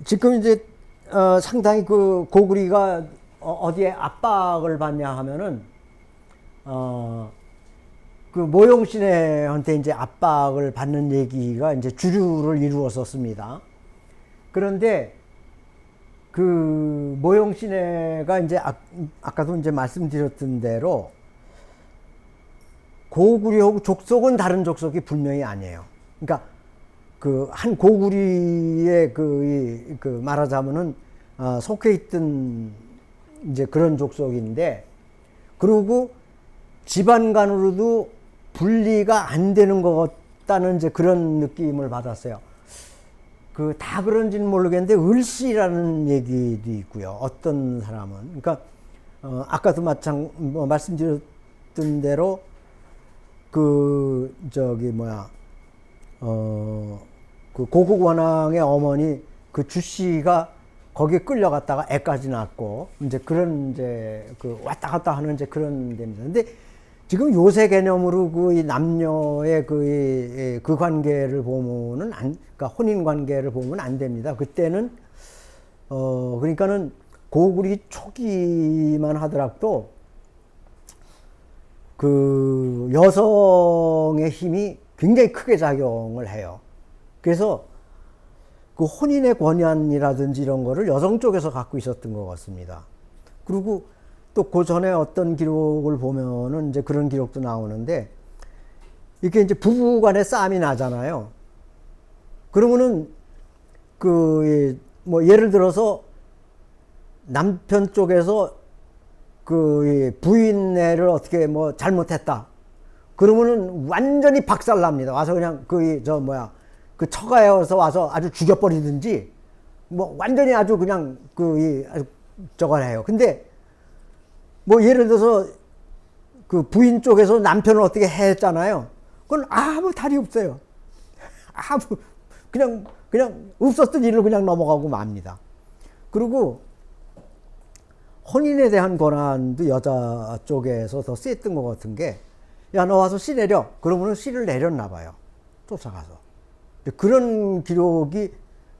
지금 이제 상당히 그 고구리가 어디에 압박을 받냐 하면은 그 모용신에한테 이제 압박을 받는 얘기가 이제 주류를 이루었었습니다. 그런데 그 모용신해가 이제 아까도 이제 말씀드렸던 대로 고구리하고 족속은 다른 족속이 분명히 아니에요. 그러니까 그 한 고구리에 그 말하자면은 속해 있던 이제 그런 족속인데, 그리고 집안 간으로도 분리가 안 되는 것 같다는 이제 그런 느낌을 받았어요. 다 그런지는 모르겠는데 을씨라는 얘기도 있고요. 어떤 사람은 그러니까 아까도 말씀드렸던 대로 그 고국 원왕의 어머니 그 주씨가 거기에 끌려갔다가 애까지 낳고 이제 그런 이제 왔다 갔다 하는 이제 그런 데입니다. 근데 지금 요새 개념으로 이 남녀의 그 관계를 보면은 그러니까 혼인 관계를 보면 안 됩니다. 그때는 그러니까는 고구리 초기만 하더라도 그 여성의 힘이 굉장히 크게 작용을 해요. 그래서 그 혼인의 권한이라든지 이런 거를 여성 쪽에서 갖고 있었던 것 같습니다. 그리고 또 그 전에 어떤 기록을 보면은 이제 그런 기록도 나오는데, 이렇게 이제 부부 간에 싸움이 나잖아요. 그러면은 뭐 예를 들어서 남편 쪽에서 그 부인네를 어떻게 뭐 잘못했다. 그러면은 완전히 박살납니다. 와서 그냥 그 처가에서 와서 아주 죽여버리든지 뭐 완전히 아주 그냥 저걸 해요. 근데 뭐 예를 들어서 그 부인 쪽에서 남편을 어떻게 했잖아요. 그건 아무 탈이 없어요. 그냥 없었던 일을 그냥 넘어가고 맙니다. 그리고 혼인에 대한 권한도 여자 쪽에서 더 셌던 것 같은 게, 야, 너 와서 씨 내려. 그러면은 씨를 내렸나 봐요. 쫓아가서. 그런 기록이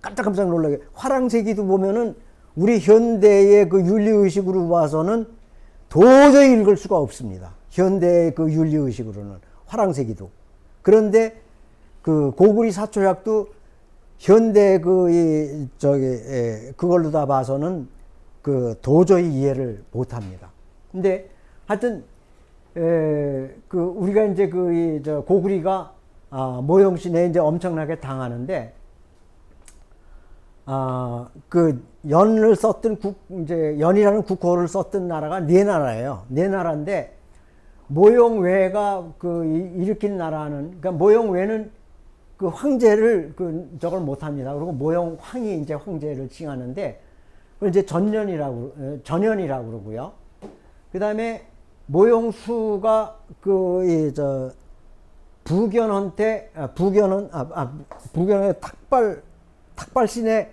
깜짝깜짝 놀라게, 화랑세기도 보면은 우리 현대의 그 윤리의식으로 봐서는 도저히 읽을 수가 없습니다. 현대의 그 윤리의식으로는. 화랑세기도. 그런데 그 고구리 사초약도 현대 그걸로 다 봐서는 도저히 이해를 못 합니다. 근데 하여튼, 우리가 이제 고구리가 모용신에 이제 엄청나게 당하는데, 연을 썼던 이제 연이라는 국호를 썼던 나라가 네 나라예요. 네 나라인데, 모용외가 일으킨 나라는, 그러니까 모용외는 그 황제를 저걸 못 합니다. 그리고 모용황이 이제 황제를 칭하는데, 이제 전년이라고 그러고요. 그 다음에 모용수가 부견의 탁발신의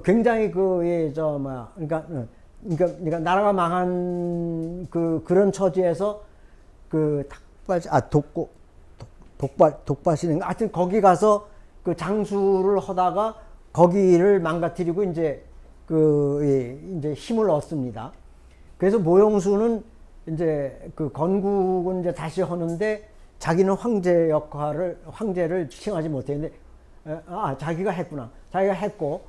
굉장히 그러니까 나라가 망한 그런 처지에서 독발신인가 하여튼 거기 가서 장수를 하다가 거기를 망가뜨리고 이제 힘을 얻습니다. 그래서 모용수는 이제 건국은 이제 다시 하는데, 자기는 황제를 칭하지 못했는데, 자기가 했구나. 자기가 했고,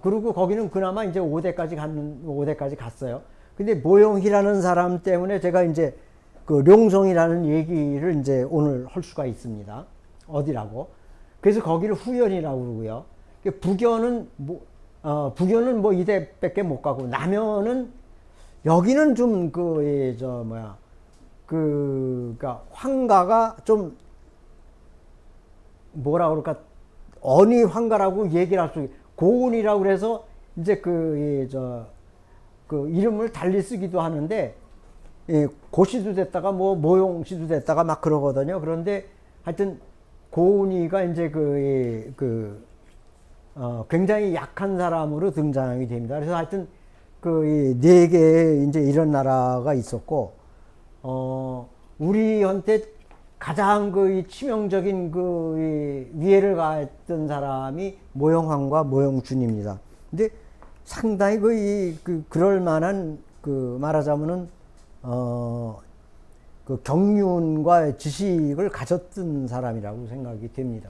그리고 거기는 그나마 이제 5대까지 갔어요. 근데 모용희라는 사람 때문에 제가 이제 룡송이라는 얘기를 이제 오늘 할 수가 있습니다. 어디라고. 그래서 거기를 후연이라고 그러고요. 부견은 뭐 이대밖에 못 가고, 남현은 여기는 좀 그러니까 황가가 좀 뭐라 그럴까, 언이 황가라고 얘기를 할 수 있고, 고운이라고 그래서 이제 이름을 달리 쓰기도 하는데, 고씨도 됐다가 뭐 모용씨도 됐다가 막 그러거든요. 그런데 하여튼 고운이가 이제 굉장히 약한 사람으로 등장이 됩니다. 그래서 하여튼 네 개의 이제 이런 나라가 있었고, 우리한테 가장 이 치명적인 이 위해를 가했던 사람이 모영황과 모영준입니다. 근데 상당히 그럴 만한 말하자면은 그 경륜과 지식을 가졌던 사람이라고 생각이 됩니다.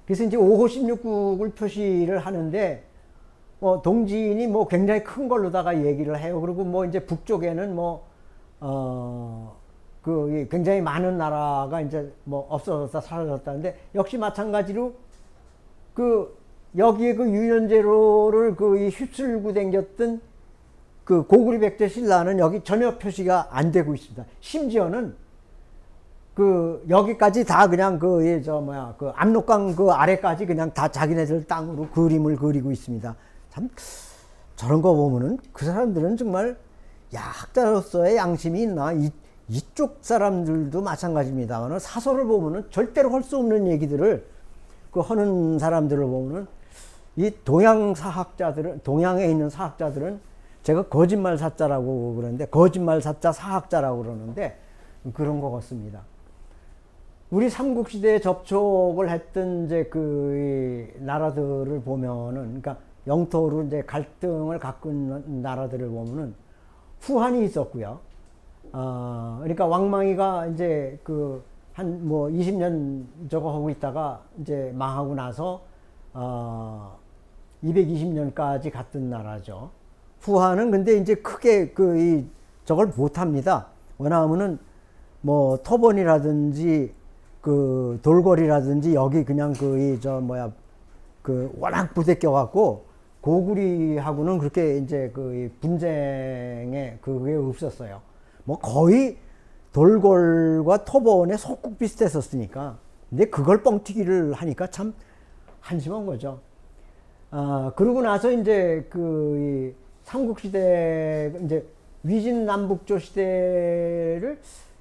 그래서 이제 5호 16국을 표시를 하는데 동진이 굉장히 큰 걸로다가 얘기를 해요. 그리고 이제 북쪽에는 굉장히 많은 나라가 이제 없어졌다 사라졌다는데, 역시 마찬가지로 여기에 유연제로를 휩쓸고 댕겼던 고구려 백제 신라는 여기 전혀 표시가 안 되고 있습니다. 심지어는 여기까지 다 그냥 압록강 아래까지 그냥 다 자기네들 땅으로 그림을 그리고 있습니다. 참 저런 거 보면은 그 사람들은 정말 학자로서의 양심이 있나. 이쪽 사람들도 마찬가지입니다만 사설을 보면은 절대로 할 수 없는 얘기들을 하는 사람들을 보면은 이 동양에 있는 사학자들은 제가 거짓말 사자라고 그러는데, 거짓말 사자 사학자라고 그러는데 그런 것 같습니다. 우리 삼국시대에 접촉을 했던 이제 이 나라들을 보면은, 그러니까 영토로 이제 갈등을 갖고 있는 나라들을 보면은 후한이 있었고요. 그러니까 왕망이가 이제 한 20년 저거 하고 있다가 이제 망하고 나서 220년까지 갔던 나라죠. 후한은 근데 이제 크게 저걸 못 합니다. 왜냐하면은 토번이라든지 돌궐이라든지 여기 그냥 워낙 부대껴 갖고 고구려하고는 그렇게 이제 분쟁에 그게 없었어요. 거의 돌궐과 토번의 속국 비슷했었으니까. 근데 그걸 뻥튀기를 하니까 참 한심한 거죠. 그러고 나서 이제 이 삼국시대, 이제 위진남북조 시대를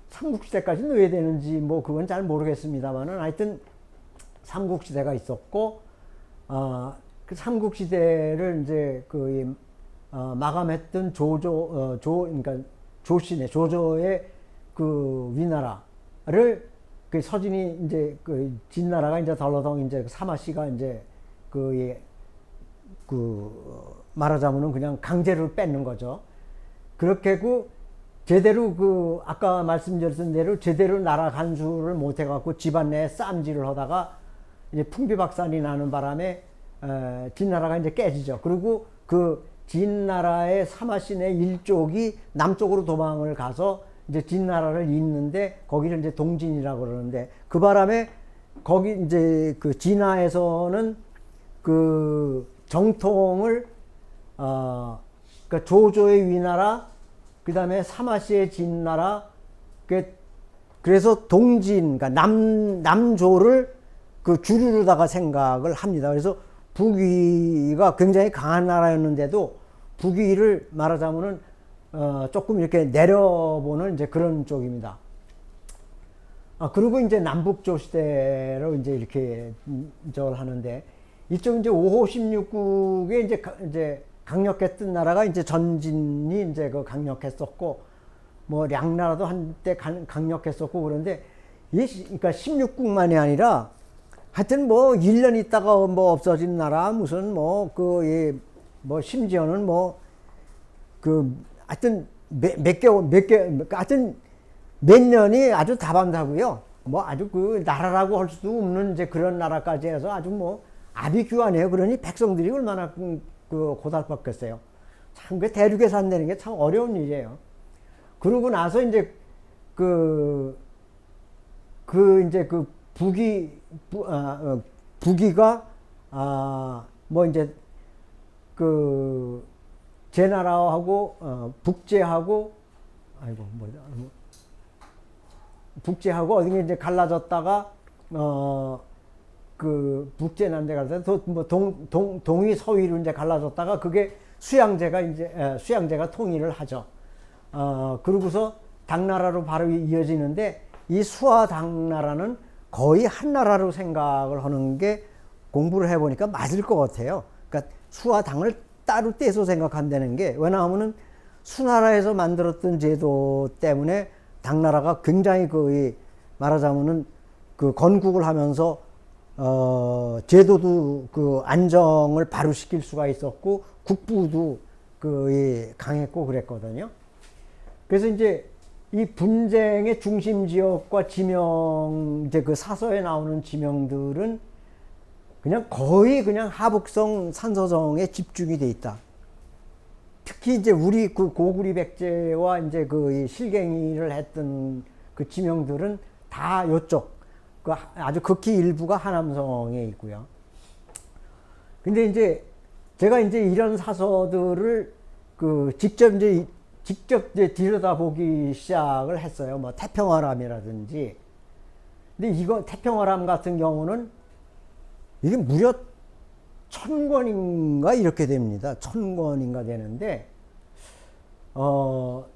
삼국시대까지 넣어야 되는지 그건 잘 모르겠습니다만은, 하여튼 삼국시대가 있었고, 그 삼국시대를 이제 마감했던 그러니까 조조의 위나라를 서진이 이제 진나라가 이제 덜러덩 이제 사마씨가 이제 말하자면은 그냥 강제로 뺏는 거죠. 그렇게 제대로 아까 말씀드렸던 대로 제대로 나라 간수를 못 해갖고 집안 내에 쌈질을 하다가 이제 풍비박산이 나는 바람에 진나라가 이제 깨지죠. 그리고 진나라의 사마신의 일족이 남쪽으로 도망을 가서 이제 진나라를 잇는데, 거기를 이제 동진이라고 그러는데, 그 바람에 거기 이제 진화에서는 정통을 그러니까 조조의 위나라, 그 다음에 사마시의 진나라, 그래서 동진, 그러니까 남조를 주류로다가 생각을 합니다. 그래서 북위가 굉장히 강한 나라였는데도 북위를 말하자면은 조금 이렇게 내려보는 이제 그런 쪽입니다. 그리고 이제 남북조 시대로 이제 이렇게 저걸 하는데, 이쪽 이제 5호 16국에 이제 강력했던 나라가 이제 전진이 이제 강력했었고, 량나라도 한때 강력했었고, 그런데 그러니까 16국만이 아니라 하여튼 1년 있다가 없어진 나라, 무슨 심지어는 하여튼 하여튼 몇 년이 아주 다반사고요. 아주 나라라고 할 수 없는 이제 그런 나라까지 해서 아주 아비규환이에요. 그러니 백성들이 얼마나 고달팠겠어요. 참 대륙에 산다는 게 참 어려운 일이에요. 그러고 나서 이제 이제 북위가 이제 제나라하고 북제하고 북제하고 어디 이제 갈라졌다가 북제난데 가서 동위 서위로 이제 갈라졌다가 그게 수양제가 통일을 하죠. 그러고서 당나라로 바로 이어지는데, 이 수하 당나라는 거의 한 나라로 생각을 하는 게 공부를 해보니까 맞을 것 같아요. 그러니까 수하 당을 따로 떼서 생각한다는 게, 왜냐하면은 수나라에서 만들었던 제도 때문에 당나라가 굉장히 말하자면은 그 건국을 하면서 제도도 그 안정을 바로 시킬 수가 있었고 국부도 강했고 그랬거든요. 그래서 이제 이 분쟁의 중심 지역과 지명, 이제 그 사서에 나오는 지명들은 그냥 거의 그냥 하북성 산서성에 집중이 돼 있다. 특히 이제 우리 그 고구리 백제와 이제 그 실갱이를 했던 그 지명들은 다 요쪽, 그 아주 극히 일부가 하남성에 있고요. 근데 이제 제가 이제 이런 사서들을 직접 이제 들여다보기 시작을 했어요. 뭐 태평화람이라든지. 근데 이거 태평화람 같은 경우는 이게 무려 1000권인가 이렇게 됩니다. 1000권인가 되는데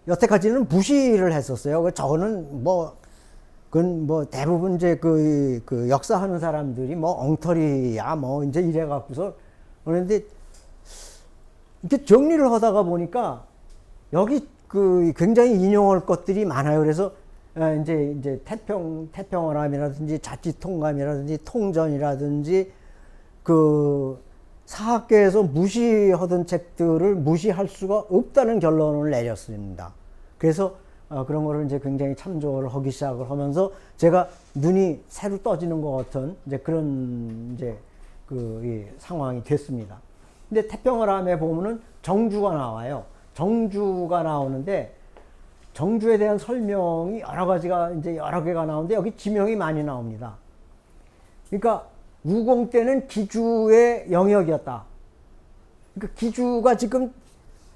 여태까지는 무시를 했었어요. 저는 그건 대부분 이제 그 역사하는 사람들이 엉터리야 이제 이래 갖고서 그런데 이렇게 정리를 하다가 보니까 여기 굉장히 인용할 것들이 많아요. 그래서 이제 태평화람이라든지 자치통감이라든지 통전이라든지 사학계에서 무시하던 책들을 무시할 수가 없다는 결론을 내렸습니다. 그래서 그런 거를 이제 굉장히 참조를 하기 시작을 하면서 제가 눈이 새로 떠지는 것 같은 이제 그런 이제 이 상황이 됐습니다. 근데 태평화람에 보면은 정주가 나와요. 정주가 나오는데 정주에 대한 설명이 여러 가지가 이제 여러 개가 나오는데 여기 지명이 많이 나옵니다. 그러니까 우공 때는 기주의 영역이었다. 그러니까 기주가 지금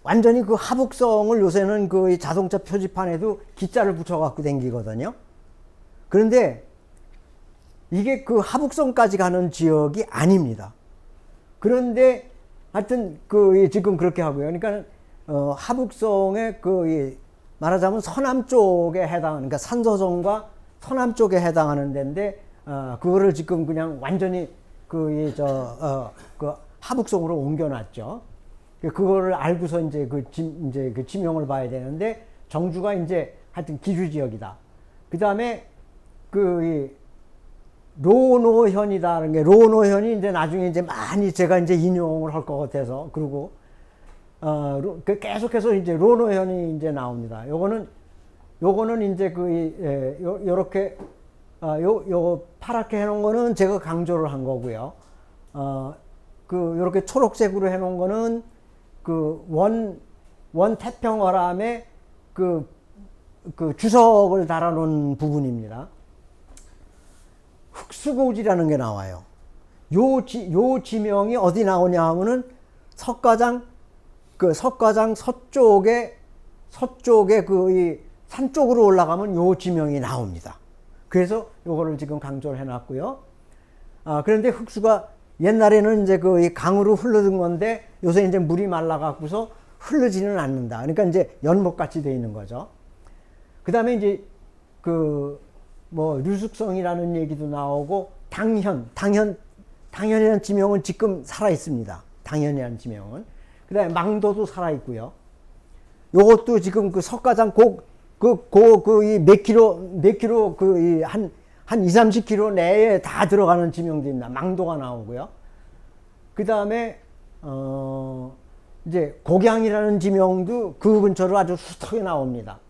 완전히 그 하북성을 요새는 그 자동차 표지판에도 기자를 붙여갖고 댕기거든요. 그런데 이게 그 하북성까지 가는 지역이 아닙니다. 그런데 하여튼 지금 그렇게 하고요. 그러니까 하북성의 말하자면 서남쪽에 그러니까 산서성과 서남쪽에 해당하는 데인데 그거를 지금 그냥 완전히 하북성으로 옮겨놨죠. 그거를 알고서 이제 그 지명을 봐야 되는데 정주가 이제 하여튼 기주 지역이다. 그 다음에 로노현이다라는 게 로노현이 이제 나중에 이제 많이 제가 이제 인용을 할 것 같아서 그리고 계속해서 이제 로노현이 이제 나옵니다. 요거는 이제 요렇게 요 파랗게 해놓은 거는 제가 강조를 한 거고요. 요렇게 초록색으로 해놓은 거는 원 태평화람의 주석을 달아놓은 부분입니다. 흑수고지라는 게 나와요. 요 지명이 어디 나오냐 하면은 석가장 서쪽에 이 산 쪽으로 올라가면 요 지명이 나옵니다. 그래서 요거를 지금 강조를 해놨고요. 그런데 흑수가 옛날에는 이제 이 강으로 흘러든 건데 요새 이제 물이 말라갖고서 흐르지는 않는다. 그러니까 이제 연못같이 돼 있는 거죠. 그 다음에 이제 류숙성이라는 얘기도 나오고 당현이라는 지명은 지금 살아 있습니다. 당현이라는 지명은. 그 다음에 망도도 살아 있고요. 요것도 지금 석가장 몇 킬로 한 20-30킬로 내에 다 들어가는 지명들입니다. 망도가 나오고요. 그 다음에 이제 곡양이라는 지명도 그 근처로 아주 숱하게 나옵니다.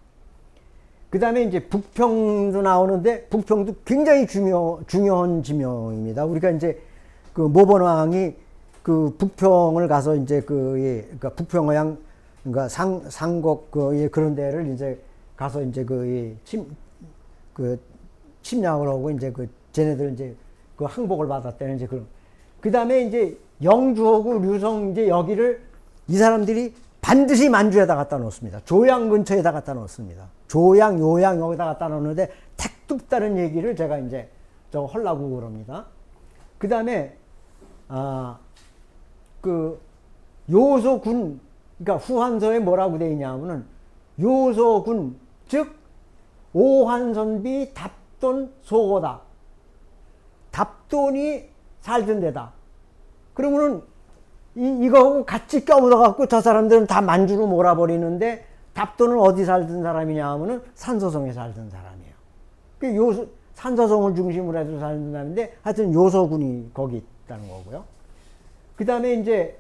그 다음에 이제 북평도 나오는데 북평도 굉장히 중요한 지명입니다. 우리가 이제 모본왕이 북평을 가서 이제 그러니까 북평어양 그러니까 상곡 그런 데를 이제 가서 이제 침략을 하고 이제 쟤네들 이제 항복을 받았다는 이제 그 다음에 이제 영주하고 류성 이제 여기를 이 사람들이 반드시 만주에다 갖다 놓습니다. 조양 근처에다 갖다 놓습니다. 조양, 요양 여기다 갖다 놓는데 택도 없다는 얘기를 제가 이제 저거 하려고 그럽니다. 그 다음에 요소군, 그러니까 후한서에 뭐라고 되어 있냐면은 요소군, 즉 오한선비 답돈 소고다. 답돈이 살던 데다. 그러면은 이거하고 같이 껴묻어 갖고 저 사람들은 다 만주로 몰아버리는데 답도는 어디 살던 사람이냐 하면은 산서성에 살던 사람이에요. 그 산서성을 중심으로 해서 살던 사람인데 하여튼 요소군이 거기 있다는 거고요. 그 다음에 이제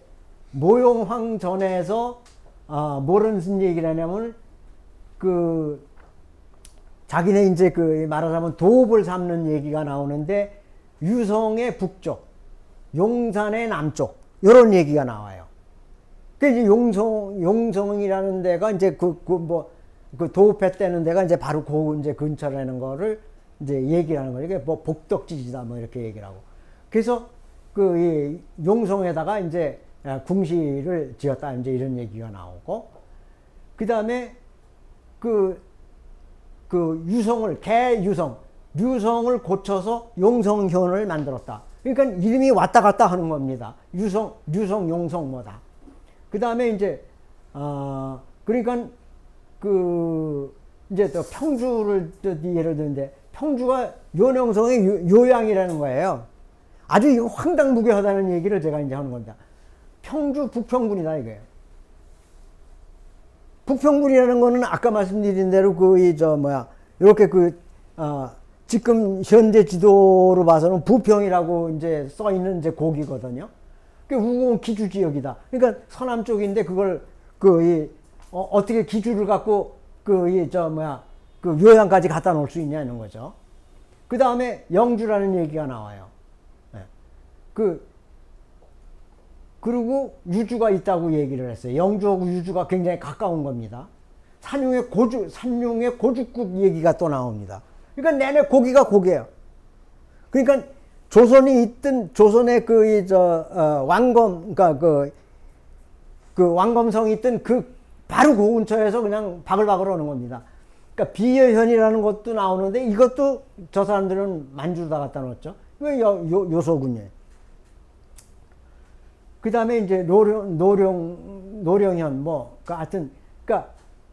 모용황전에서 뭐라는 무슨 얘기를 하냐면 자기네 이제 말하자면 도읍을 삼는 얘기가 나오는데 유성의 북쪽, 용산의 남쪽 이런 얘기가 나와요. 그 이제 용성이라는 데가 이제 도읍했다는 데가 이제 바로 이제 근처라는 거를 이제 얘기를 하는 거예요. 이게 뭐 복덕지지다 뭐 이렇게 얘기를 하고. 그래서 이 용성에다가 이제 궁시를 지었다 이제 이런 얘기가 나오고, 그 다음에 류성을 고쳐서 용성현을 만들었다. 그러니까 이름이 왔다 갔다 하는 겁니다. 류성, 용성 뭐다. 그 다음에 이제, 그러니까 이제 또 평주를 예를 드는데, 평주가 요령성의 요양이라는 거예요. 아주 이거 황당무계하다는 얘기를 제가 이제 하는 겁니다. 평주 북평군이다 이거예요. 북평군이라는 거는 아까 말씀드린 대로 이렇게 지금 현재 지도로 봐서는 부평이라고 이제 써 있는 이제 고기거든요. 그 우공 기주 지역이다. 그러니까 서남 쪽인데 그걸 어떻게 기주를 갖고 요양까지 갖다 놓을 수 있냐는 거죠. 그 다음에 영주라는 얘기가 나와요. 네. 그리고 유주가 있다고 얘기를 했어요. 영주하고 유주가 굉장히 가까운 겁니다. 산용의 고죽국 얘기가 또 나옵니다. 그러니까 내내 고기가 고기예요. 그러니까 조선이 있던 조선의 왕검, 그러니까 왕검성이 있던 바로 그 근처에서 그냥 바글바글 오는 겁니다. 그러니까 비여현이라는 것도 나오는데 이것도 저 사람들은 만주다 갖다 놓았죠. 왜 요소군이에요. 그 다음에 이제 노령현 하여튼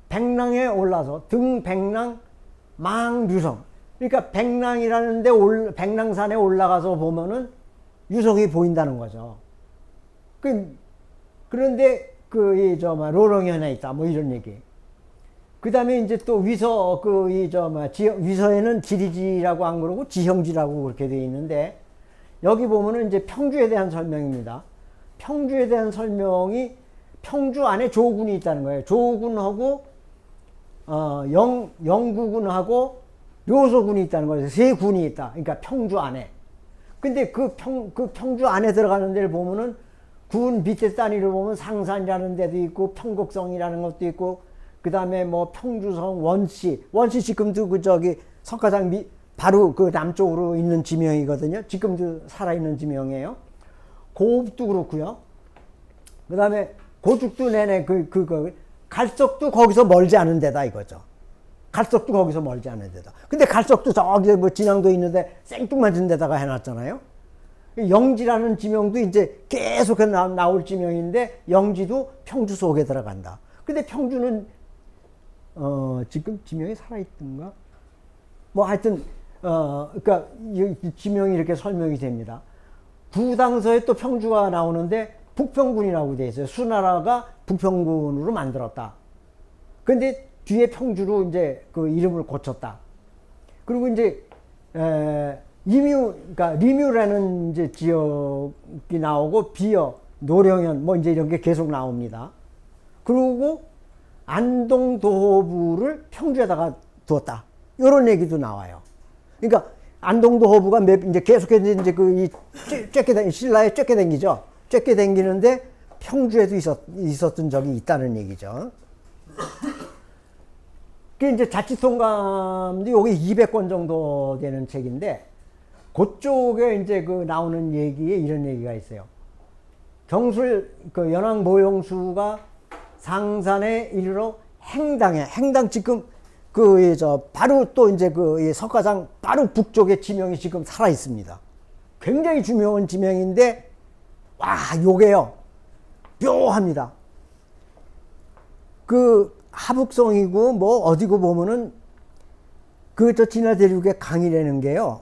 백랑에 올라서 등백랑 망류성. 그러니까 백랑이라는데 백랑산에 올라가서 보면은 유성이 보인다는 거죠. 그런데 로령현에 있다 뭐 이런 얘기. 그 다음에 이제 또 위서에는 지리지라고 안 그러고 지형지라고 그렇게 되어 있는데, 여기 보면은 이제 평주에 대한 설명입니다. 평주에 대한 설명이 평주 안에 조군이 있다는 거예요. 조군하고 영구군하고 요소군이 있다는 거예요. 세 군이 있다. 그러니까 평주 안에. 근데 평주 안에 들어가는 데를 보면은 군 밑에 단위를 보면 상산이라는 데도 있고 평곡성이라는 것도 있고, 그 다음에 뭐 평주성, 원시 지금도 석가장 바로 남쪽으로 있는 지명이거든요. 지금도 살아있는 지명이에요. 고읍도 그렇고요. 그 다음에 고죽도 내내 갈석도 거기서 멀지 않은 데다 이거죠. 갈석도 거기서 멀지 않은 데다. 근데 갈석도 저기 진앙도 있는데 생뚱맞은 데다가 해놨잖아요. 영지라는 지명도 이제 계속 나올 지명인데, 영지도 평주 속에 들어간다. 근데 평주는 지금 지명이 살아있던가? 뭐 하여튼 그러니까 이 지명이 이렇게 설명이 됩니다. 부당서에 또 평주가 나오는데 북평군이라고 되어 있어요. 수나라가 북평군으로 만들었다. 근데 뒤에 평주로 이제 이름을 고쳤다. 그리고 이제 그러니까 리뮤라는 이제 지역이 나오고 비여, 노령현 뭐 이제 이런 게 계속 나옵니다. 그리고 안동도호부를 평주에다가 두었다. 이런 얘기도 나와요. 그러니까 안동도호부가 이제 계속해서 이제 신라에 쬐게 댕기죠. 쬐게 댕기는데 평주에도 있었던 적이 있다는 얘기죠. 그 이제 자치통감도 여기 200권 정도 되는 책인데, 그쪽에 이제 나오는 얘기에 이런 얘기가 있어요. 경술 연왕 모용수가 상산에 이르러 행당 지금 바로 또 이제 석가장 바로 북쪽에 지명이 지금 살아 있습니다. 굉장히 중요한 지명인데, 와, 요게요, 묘합니다. 하북성이고 뭐 어디고 보면은 저 진화 대륙의 강이라는 게요,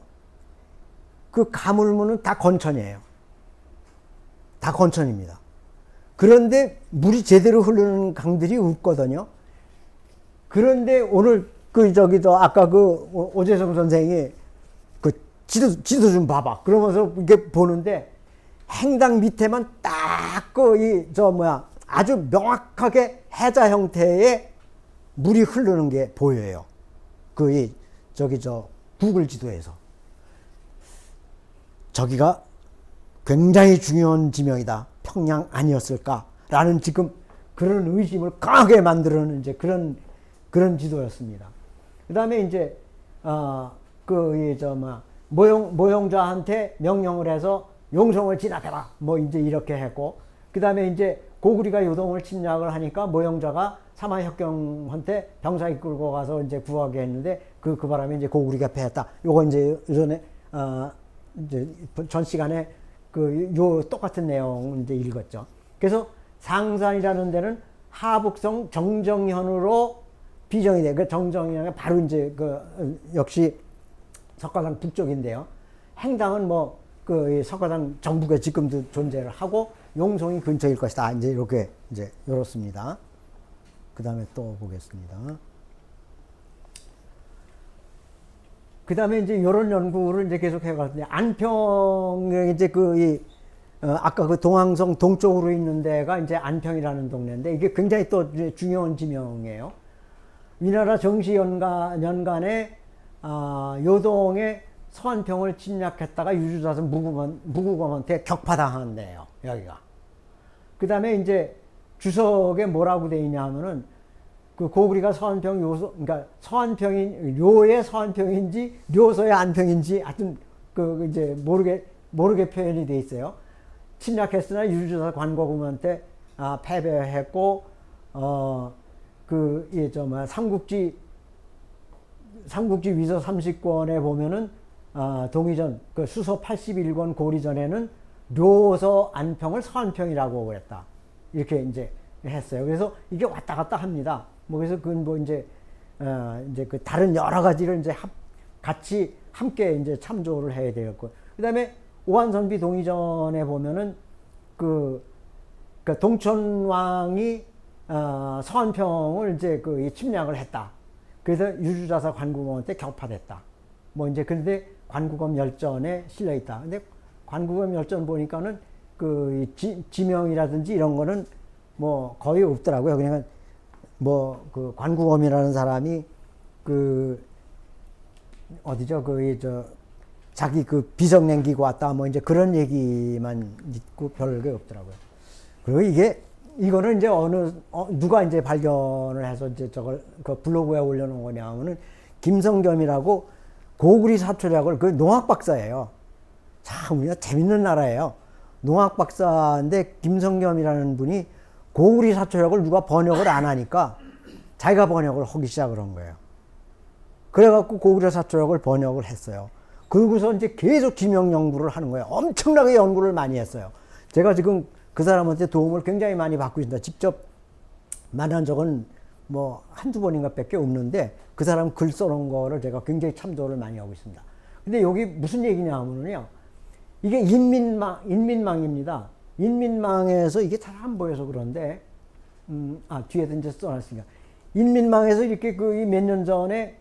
가물면은 다 건천이에요. 다 건천입니다. 그런데 물이 제대로 흐르는 강들이 없거든요. 그런데 오늘 그 저기도 아까 그 오재성 선생이 그 지도 좀 봐봐. 그러면서 이게 보는데 행당 밑에만 딱 그 이 저 뭐야 아주 명확하게 해자 형태의 물이 흐르는 게 보여요. 그 이 저기 저 구글 지도에서 저기가 굉장히 중요한 지명이다. 평양 아니었을까라는 지금 그런 의심을 강하게 만들어는 이제 그런 지도였습니다. 그 다음에 이제 모용좌한테 명령을 해서 용성을 진압해라. 뭐 이제 이렇게 했고, 그 다음에 이제 고구리가 요동을 침략을 하니까 모용좌가 사마혁경한테 병사 이끌고 가서 이제 구하게 했는데 그 바람에 이제 고구리가 패했다. 요거 이제 예전에 이제 전 시간에 요 똑같은 내용 이제 읽었죠. 그래서 상산이라는 데는 하북성 정정현으로 비정이 돼. 그 정정현이 바로 이제 역시 석가산 북쪽인데요. 행당은 뭐 석가산 정북에 지금도 존재를 하고 용성이 근처일 것이다. 이제 이렇게 이제 이렇습니다. 그 다음에 또 보겠습니다. 그 다음에 이제 이런 연구를 이제 계속 해가는데 안평에 이제 아까 그 동항성 동쪽으로 있는 데가 이제 안평이라는 동네인데 이게 굉장히 또 중요한 지명이에요. 위나라 정시연간에 요동에 서안평을 침략했다가 유주사선 무구검한테 격파당한 데예요. 여기가. 그 다음에 이제 주석에 뭐라고 돼 있냐 하면은 그 고구리가 서안평 요소, 그러니까 료의 서안평인지 료서의 안평인지 하여튼 이제 모르게 표현이 돼 있어요. 침략했으나 유주사 관고금한테 패배했고 삼국지 위서 30권에 보면은 동의전 수서 81권 고리전에는 료서 안평을 서안평이라고 그랬다. 이렇게 이제 했어요. 그래서 이게 왔다 갔다 합니다. 그래서 그건 뭐 이제 다른 여러 가지를 이제 같이 함께 이제 참조를 해야 되겠고. 그 다음에 오한선비 동의전에 보면은 동천왕이 서안평을 이제 침략을 했다. 그래서 유주자사 관구검한테 격파됐다. 뭐 이제 그런데 관구검 열전에 실려 있다. 근데 관구검 열전 보니까는 지명이라든지 이런 거는 뭐 거의 없더라고요. 그냥 관구검이라는 사람이 어디죠? 자기 비석 남기고 왔다. 뭐 이제 그런 얘기만 있고 별게 없더라고요. 그리고 이거는 이제 누가 이제 발견을 해서 이제 저걸 블로그에 올려놓은 거냐 하면은 김성겸이라고 고구리 사초략을 농학 박사예요. 참 우리가 재밌는 나라예요. 농학 박사인데 김성겸이라는 분이 고구리 사초략을 누가 번역을 안 하니까 자기가 번역을 하기 시작을 한 거예요. 그래갖고 고구려 사초력을 번역을 했어요. 그러고서 이제 계속 지명 연구를 하는 거예요. 엄청나게 연구를 많이 했어요. 제가 지금 그 사람한테 도움을 굉장히 많이 받고 있습니다. 직접 만난 적은 뭐 한두 번인가 밖에 없는데 그 사람 글 써놓은 거를 제가 굉장히 참조를 많이 하고 있습니다. 근데 여기 무슨 얘기냐 하면요. 이게 인민망입니다. 인민망에서 이게 잘 안 보여서 그런데, 뒤에도 이제 써놨으니까. 인민망에서 이렇게 몇 년 전에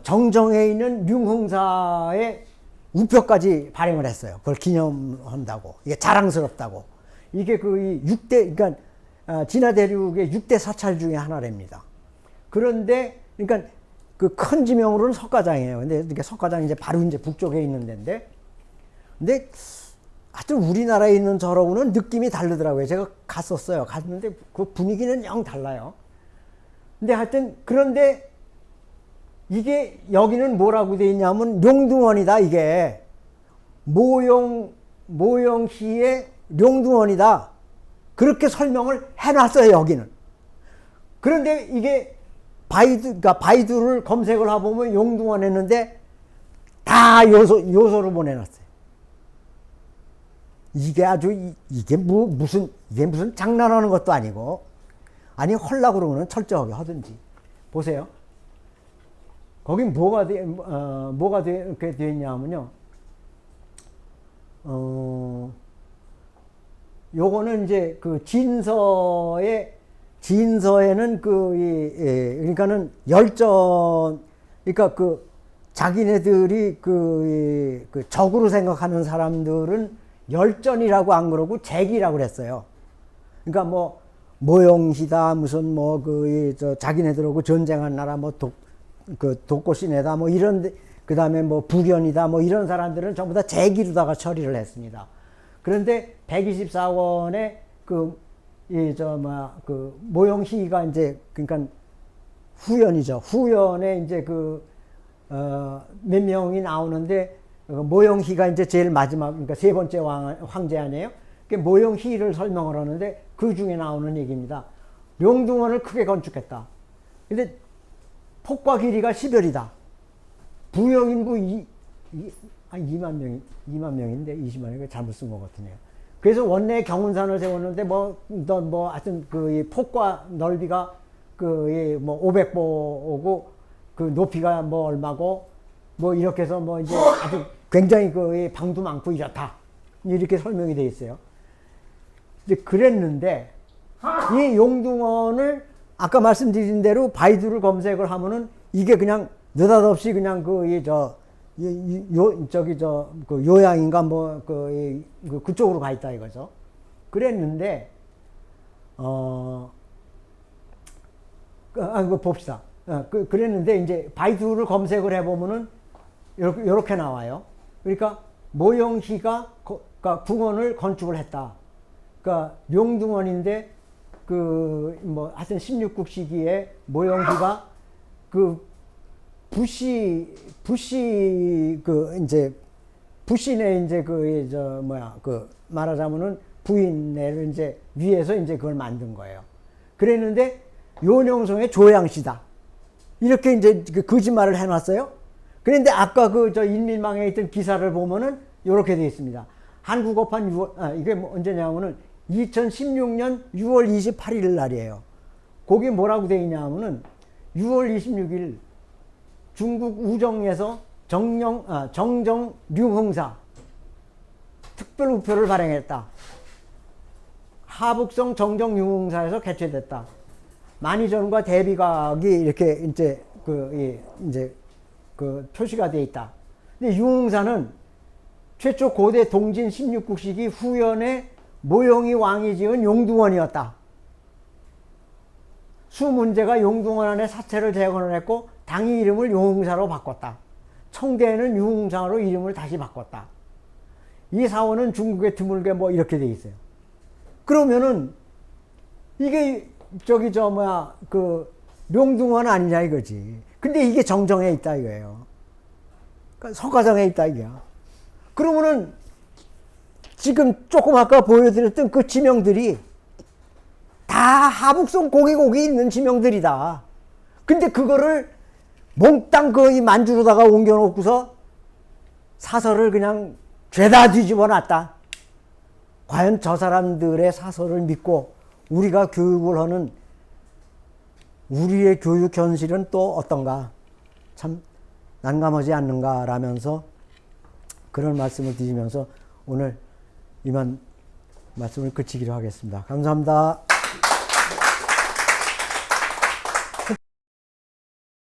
정정에 있는 융흥사의 우표까지 발행을 했어요. 그걸 기념한다고. 이게 자랑스럽다고. 이게 그러니까, 진화대륙의 6대 사찰 중에 하나랍니다. 그런데, 그러니까 그 큰 지명으로는 석가장이에요. 근데 이게 석가장이 이제 바로 이제 북쪽에 있는 데인데, 근데 하여튼 우리나라에 있는 저러고는 느낌이 다르더라고요. 제가 갔었어요. 갔는데 그 분위기는 영 달라요. 근데 하여튼 그런데 이게 여기는 뭐라고 돼 있냐면 룡둥원이다. 이게 모용시의 룡둥원이다. 그렇게 설명을 해놨어요. 여기는. 그런데 이게 바이두를 검색을 해보면 용둥원 했는데 다 요소로 보내놨어요. 이게 무슨 장난하는 것도 아니고, 아니, 헐라고 그러면 철저하게 하든지. 보세요. 거기 뭐가 이렇게 되어 있냐면요. 요거는 이제 진서의 진서에는 그러니까는 열전, 그러니까 그 자기네들이 그 적으로 생각하는 사람들은 열전이라고 안 그러고 잭이라고 그랬어요. 그러니까 뭐 모용희다 무슨 뭐 자기네들하고 전쟁한 나라 뭐 독고시내다 뭐 이런, 그 다음에 뭐 북연이다 뭐 이런 사람들은 전부 다 잭이로다가 처리를 했습니다. 그런데 124원에 모용희가 이제 그러니까 후연이죠. 후연에 이제 몇 명이 나오는데 모용희가 이제 제일 마지막, 그러니까 세 번째 황제 아니에요? 모용희를 설명을 하는데 그 중에 나오는 얘기입니다. 용둥원을 크게 건축했다. 근데 폭과 길이가 10열이다. 부영인구 2만 명인데 20만 명이 잘못 쓴 것 같으네요. 그래서 원래 경운산을 세웠는데 하여튼 이 폭과 넓이가 뭐 500보고 그 높이가 뭐 얼마고 뭐 이렇게 해서 뭐 이제 아주 굉장히 방도 많고 이렇다. 이렇게 설명이 되어 있어요. 이제 그랬는데 이 용둥원을 아까 말씀드린 대로 바이두를 검색을 하면은 이게 그냥 느닷없이 그냥 요양인가 뭐 그쪽으로 가 있다 이거죠. 그랬는데 봅시다. 그랬는데 이제 바이두를 검색을 해보면은 이렇게 나와요. 그러니까 모용희가 그러니까 궁원을 건축을 했다. 그러니까 용둥원인데 하여튼 16국 시기에 모용희가 부시 부신의 이제 말하자면은 부인네를 이제 위해서 이제 그걸 만든 거예요. 그랬는데 요령성의 조양시다. 이렇게 이제 거짓말을 해놨어요. 그런데 아까 일밀망에 있던 기사를 보면은 이렇게 되어 있습니다. 한국어판 6월, 이게 뭐 언제냐면은 2016년 6월 28일 날이에요. 거기 뭐라고 되어 있냐면은 6월 26일 중국 우정에서 정정 류흥사 특별 우표를 발행했다. 하북성 정정 류흥사에서 개최됐다. 만이전과 대비각이 이렇게 이제 표시가 되어 있다. 근데 류흥사는 최초 고대 동진 16국 시기 후연에 모용희 왕이 지은 용둥원이었다. 수문제가 용둥원 안에 사체를 재건을 했고 당이 이름을 용흥사로 바꿨다. 청대에는 류흥사로 이름을 다시 바꿨다. 이 사원은 중국에 드물게 뭐 이렇게 돼 있어요. 그러면은 이게 용둥원 아니냐 이거지. 근데 이게 정정에 있다 이거예요. 그러니까 석가정에 있다 이거야. 그러면은 지금 조금 아까 보여드렸던 그 지명들이 다 하북성 고기 있는 지명들이다. 근데 그거를 몽땅 이 만주로다가 옮겨놓고서 사설을 그냥 죄다 뒤집어 놨다. 과연 저 사람들의 사설을 믿고 우리가 교육을 하는 우리의 교육 현실은 또 어떤가? 참 난감하지 않는가? 라면서 그런 말씀을 드리면서 오늘 이만 말씀을 그치기로 하겠습니다. 감사합니다.